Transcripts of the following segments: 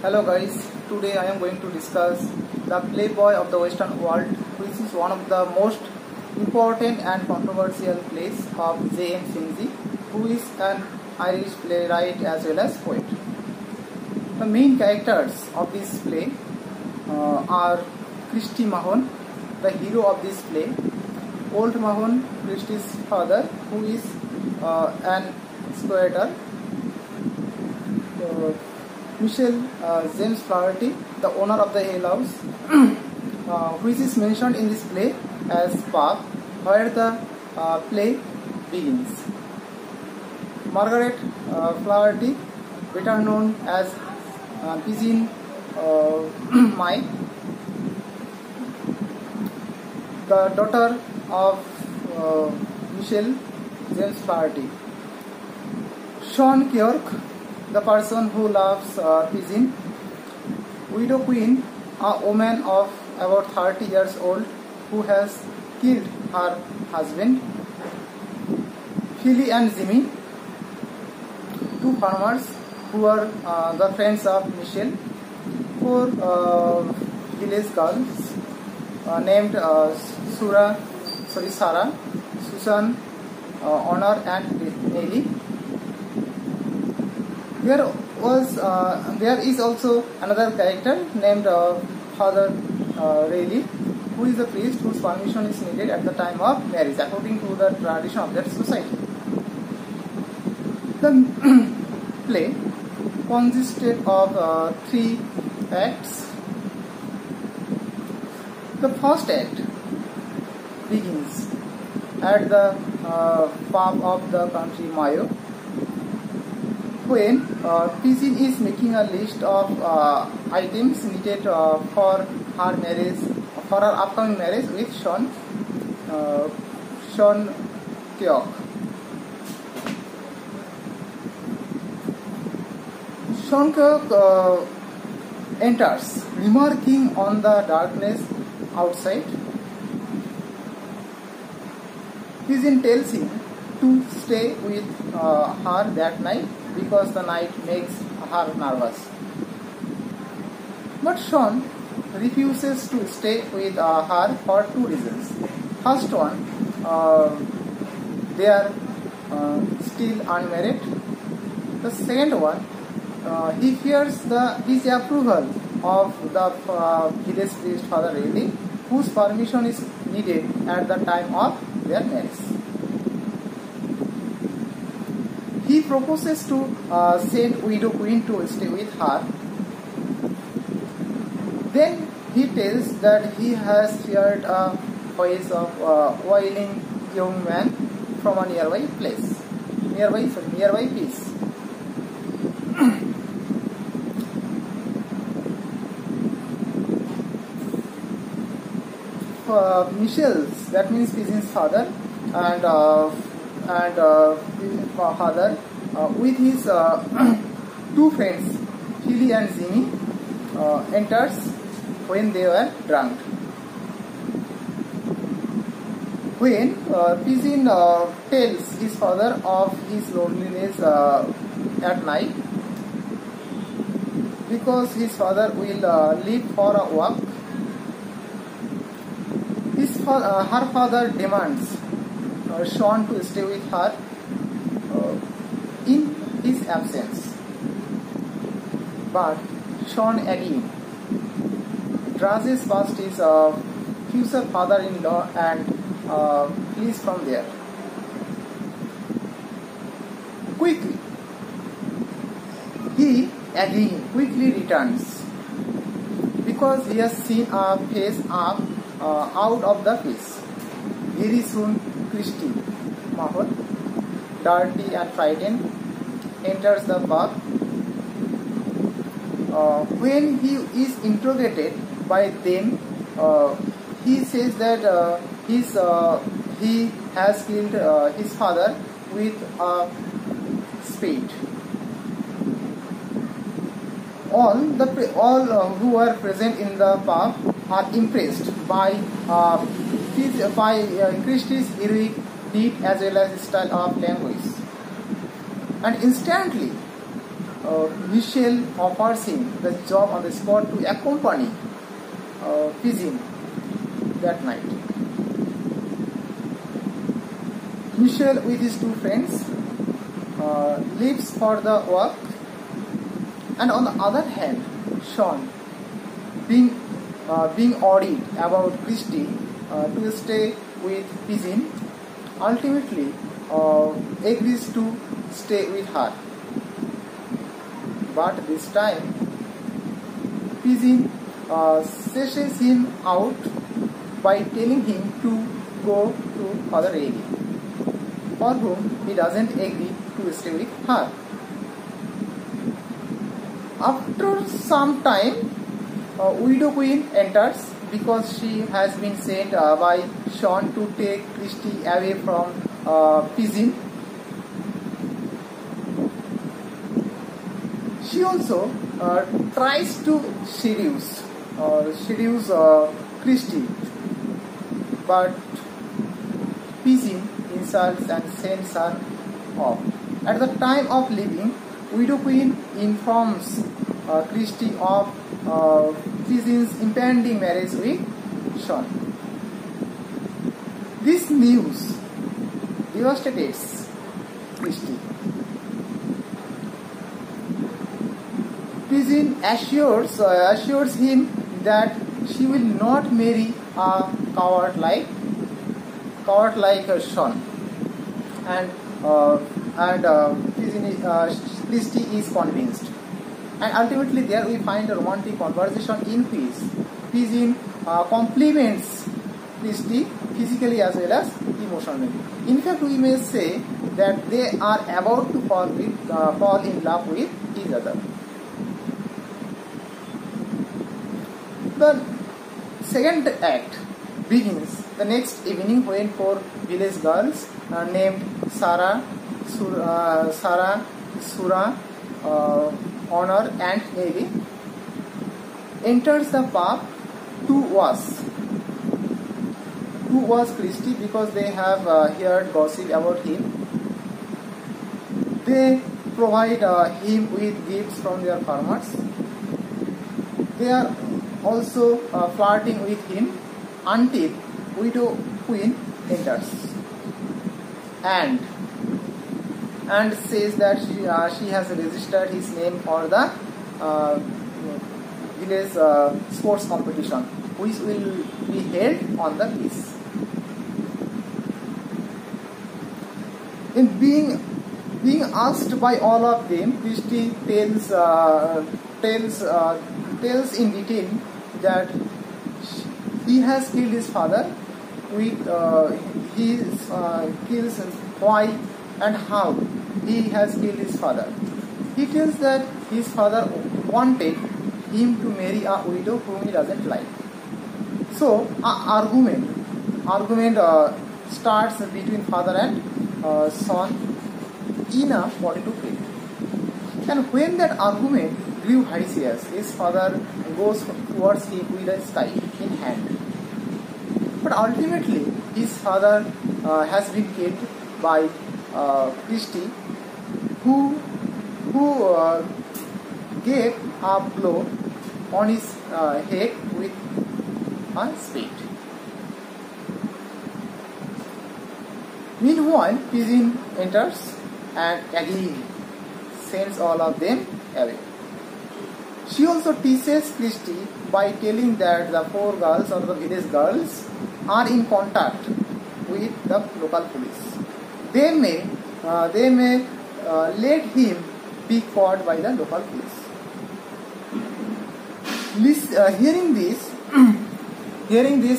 Hello guys, today I am going to discuss the Playboy of the Western World, which is one of the most important and controversial plays of J.M. Finzi, who is an Irish playwright as well as poet. The main characters of this play are Christy Mahon, the hero of this play, Old Mahon, Christy's father, who is an squatter, Michelle James Flaherty, the owner of the ale house, which is mentioned in this play as pub, where the play begins. Margaret Flaherty, better known as Pigeon Mike, the daughter of Michelle James Flaherty. Sean Keogh, the person who loves Pigeon. Widow Queen, a woman of about 30 years old who has killed her husband. Philly and Jimmy, two farmers who are the friends of Michelle. Four village girls named Sarah, Susan, Honor and Nellie. There is also another character named Father Rayleigh, who is a priest whose permission is needed at the time of marriage according to the tradition of that society. The play consisted of three acts. The first act begins at the pub of the country Mayo, when Pigeon is making a list of items needed for her marriage, for her upcoming marriage with Sean Keogh. Sean Keogh enters, remarking on the darkness outside. Pigeon tells him to stay with her that night because the night makes her nervous. But Sean refuses to stay with her for two reasons. First one, they are still unmarried. The second one, he fears the disapproval of the village priest Father Rayleigh, whose permission is needed at the time of their marriage. He proposes to send Widow Queen to stay with her. Then he tells that he has heard a voice of a wailing young man from a nearby place. Nearby piece. Michelle's, that means Pigeon's father, and father with his two friends, Philly and Jimmy, enters when they were drunk. When Pigeon tells his father of his loneliness at night, because his father will leave for a walk, her father demands Sean to stay with her in his absence. But Sean again drags past his future father-in-law and flees from there. Quickly, he again quickly returns because he has seen a face up out of the face. Very soon, Christy Mahon, dirty and frightened, enters the pub. When he is interrogated by them, he says that he has killed his father with a spade. All who are present in the pub are impressed by Christy's heroic deed as well as his style of language. And instantly Michelle offers him the job on the spot to accompany Pigeon that night. Michelle with his two friends leaves for the work, and on the other hand, Sean, being worried about Christy to stay with Pigeon, ultimately agrees to stay with her. But this time, Pigeon sessions him out by telling him to go to Father Riley, for whom he doesn't agree to stay with her. After some time, Widow Queen enters because she has been sent by Sean to take Christy away from Pigeon. She also tries to seduce Christy, but Pigeon insults and sends her off. At the time of leaving, Widow Queen informs Christy of Pigeon's impending marriage with Sean. This news devastates Christy. Pigeon assures him that she will not marry a coward like Sean, and Christy is convinced. And ultimately, there we find a romantic conversation in which Pigeon compliments Christy physically as well as emotionally. In fact, we may say that they are about to fall in love with each other. The second act begins the next evening when four village girls named Sarah, Sura, Honor and Nelly enters the pub to wash Christy because they have heard gossip about him. They provide him with gifts from their farmers. They are also flirting with him until Widow Queen enters and says that she has registered his name for the village sports competition, which will be held on the beach. In being asked by all of them, Christy tells in detail that he has killed his father, kills why and how he has killed his father. He tells that his father wanted him to marry a widow whom he doesn't like. So, an argument starts between father and son in a potato field. And when that argument grew vicious, his father goes towards him with a scythe in hand. But ultimately, his father has been killed by Christy, who gave a blow on his head with a spade. Meanwhile, Pigeon enters and again sends all of them away. She also teases Christy by telling that the four girls or the village girls are in contact with the local police. They may let him be caught by the local police. Hearing this,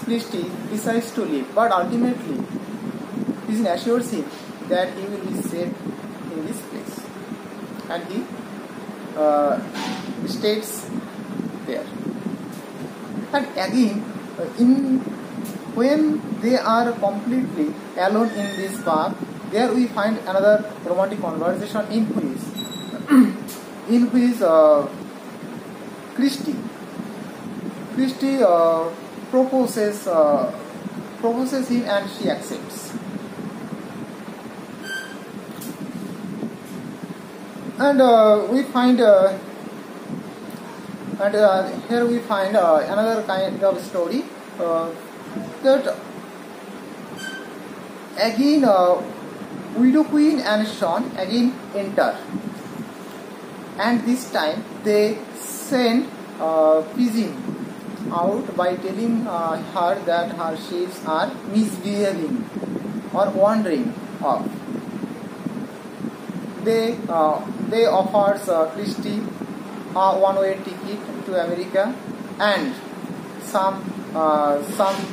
Christy decides to leave, but ultimately, Pigeon assures him that he will be safe in this place, and he stays there. And again, when they are completely alone in this park, there we find another romantic conversation in which Christy proposes him and she accepts. And we find here we find another kind of story that again Widow Queen and Shaun again enter, and this time they send Pigeon out by telling her that her ships are misbehaving or wandering off. They offers Christie a one-way ticket to America and some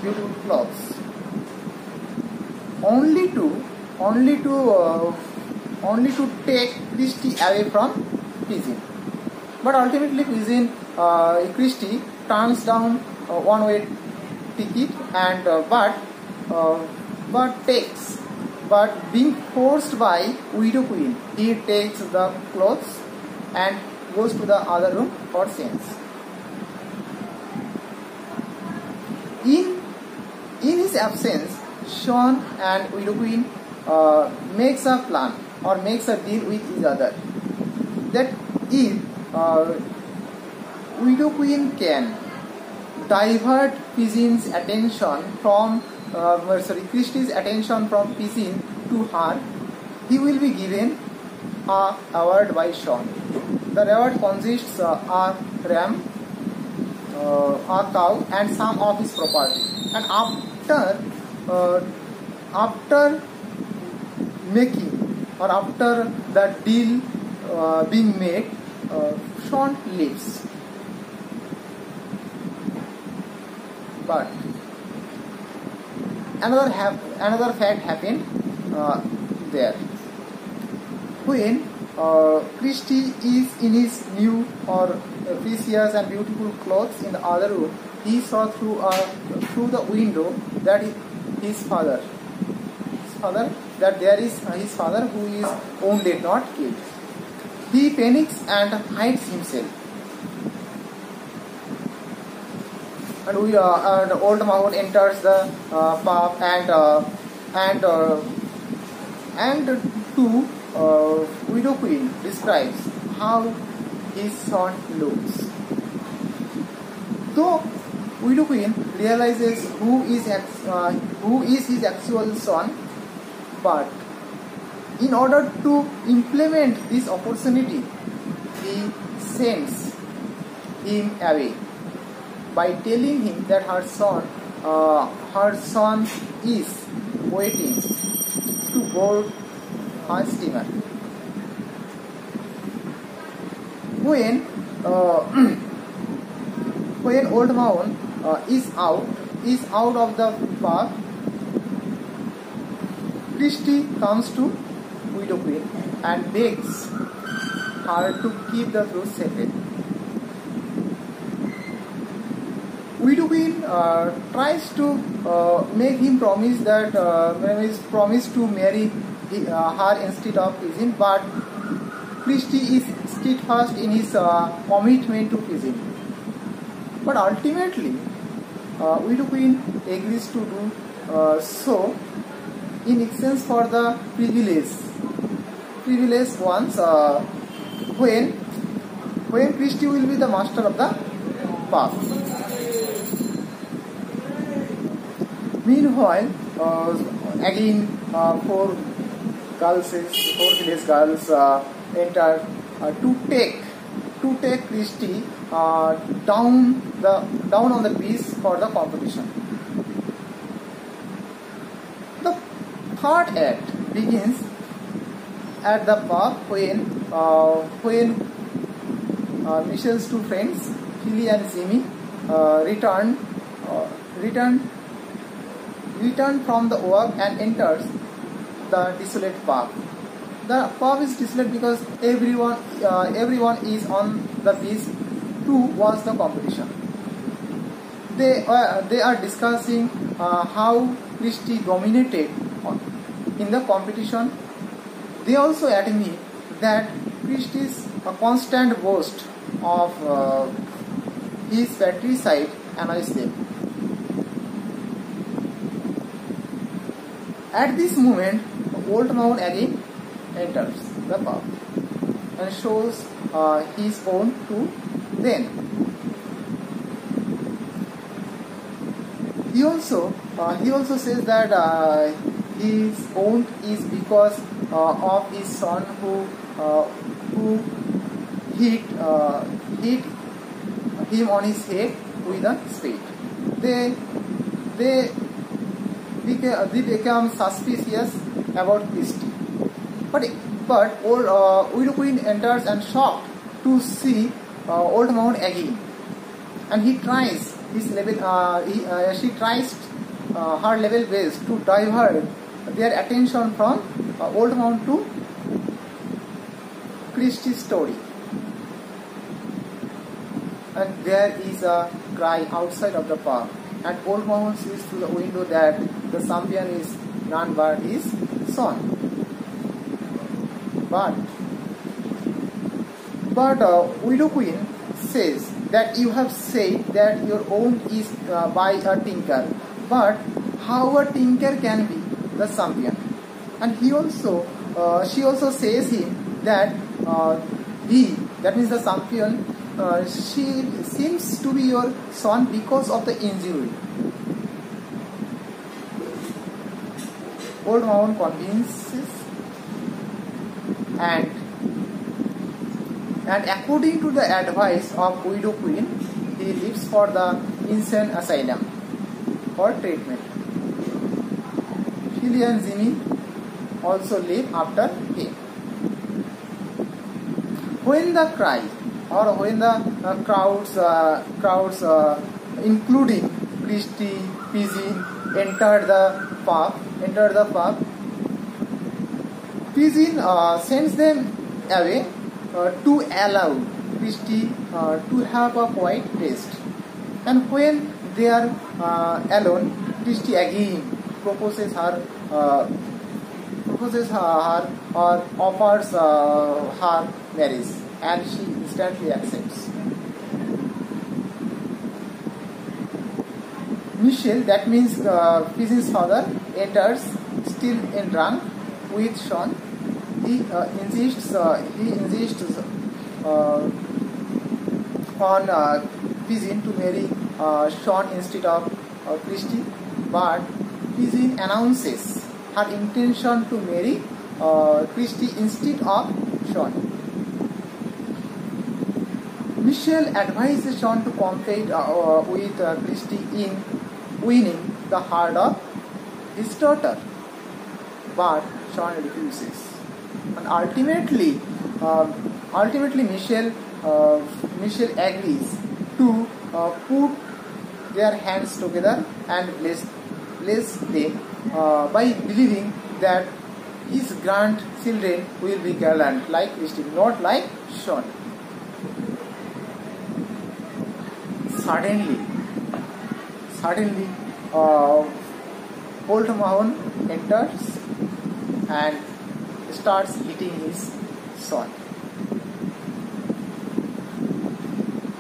beautiful clothes, only to take Christie away from Pigeon. But ultimately, Christie turns down one-way ticket and but being forced by Widow Queen, he takes the clothes and goes to the other room for scenes. In his absence, Shaun and Widow Queen makes a plan or makes a deal with each other that if Widow Queen can divert Pigeon's attention from Christie's attention from Pigeon to her, he will be given a award by Shaun. The reward consists a ram, a cow, and some of his property. And after making or after the deal being made, Shaun leaves. But another fact happened there. When Christie is in his new or precious and beautiful clothes in the other room, he saw through the window that his father who is wounded, not killed. He panics and hides himself. And Old Mahon enters the pub and to Widow Queen describes how his son looks. Though Widow Queen realizes who is his actual son, but in order to implement this opportunity, he sends him away by telling him that her son is waiting to board her steamer. When Old Mahon is out of the pub, Christie comes to Widow Queen and begs her to keep the truth secret. Widow Queen tries to make him promise to marry her instead of Pigeon, but Christie is steadfast in his commitment to Pigeon. But ultimately, Widow Queen agrees to do so in exchange for the privilege once when Christie will be the master of the pub. Meanwhile, again, four village girls enter to take Christie down on the beach for the competition. The third act begins at the pub when Michelle's two friends, Philly and Jimmy, return from the work and enters the desolate pub. The pub is desolate because everyone is on the beach to watch the competition. They are discussing how Christie dominated in the competition. They also admit that Christie's constant boast of his patricide annoys them. At this moment, Old Mahon again enters the pub, and shows his own to them. He also says that his own is because of his son who hit him on his head with a spade. They become suspicious about Christie. But old Widow Queen enters and shocked to see Old Mahon again, and he tries his level. She tries her level best to divert their attention from Old Mahon to Christie's story. And there is a cry outside of the park, and Old Mahon sees through the window that the champion is none but his son. But Widow Queen says that you have said that your own is by a tinker, but how a tinker can be the champion? And she also says him that that means the champion, she seems to be your son because of the injury. Old Mahon convinces, and according to the advice of Widow Queen, he leaves for the insane asylum for treatment. Philly and Jimmy also leave after him. When the cry, or when the crowds including Christie, Pigeon, entered the pub, Pigeon sends them away to allow Christie to have a quiet rest. And when they are alone, Christie again proposes her or offers her marriage, and she instantly accepts. Michel, that means Pigeon's father, enters still in drunk with Sean. He insists on Pigeon to marry Sean instead of Christie, but Pigeon announces her intention to marry Christie instead of Sean. Michel advises Sean to compete with Christie in winning the heart of his daughter, but Sean refuses. And ultimately Michel agrees to put their hands together and bless them by believing that his grandchildren will be gallant like Christie, not like Sean. Suddenly, Old Mahon enters and starts hitting his son.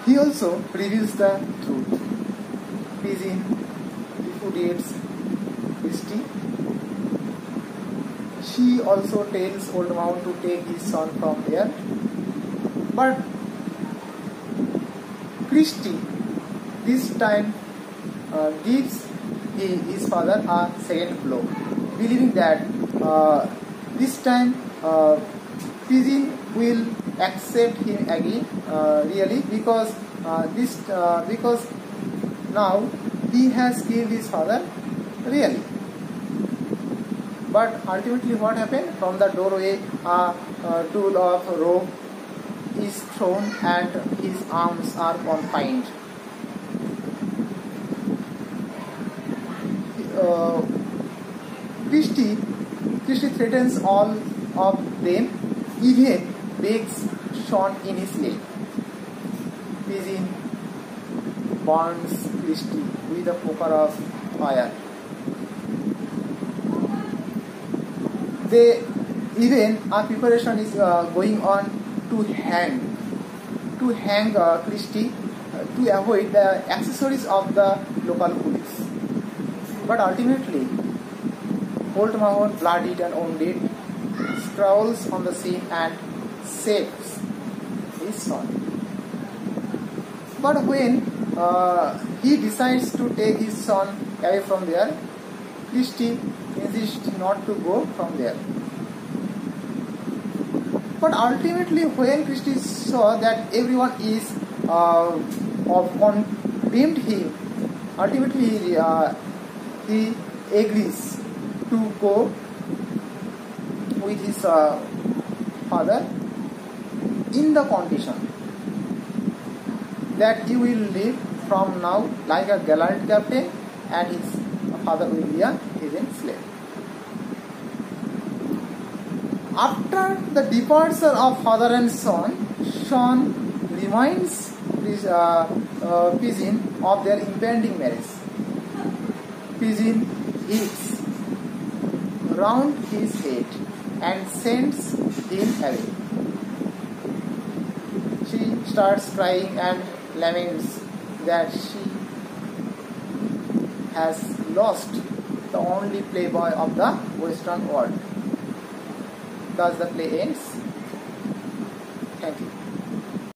He also reveals the truth. Pigeon repudiates Christie. She also tells Old Mahon to take his son from there. But Christie this time gives his father a second blow, believing that this time Pigeon will accept him again, really, because now he has killed his father, really. But ultimately what happened? From the doorway a tool of rope is thrown and his arms are confined. Christie threatens all of them, even begs Sean in his leg. Pigeon burns Christie with a poker of fire. Even a preparation is going on to hang Christie to avoid the accessories of the local police. But ultimately, Old Mahon, bloodied and wounded, crawls on the scene and saves his son. But when he decides to take his son away from there, Christie insists not to go from there. But ultimately, when Christie saw that everyone is condemned him, ultimately he agrees to go with his father in the condition that he will live from now like a gallant captain and his father will be a hidden slave. After the departure of father and son, Sean reminds Pigeon of their impending marriage. Pigeon hits round his head and sends him away. She starts crying and laments that she has lost the only playboy of the Western world. Thus the play ends. Thank you.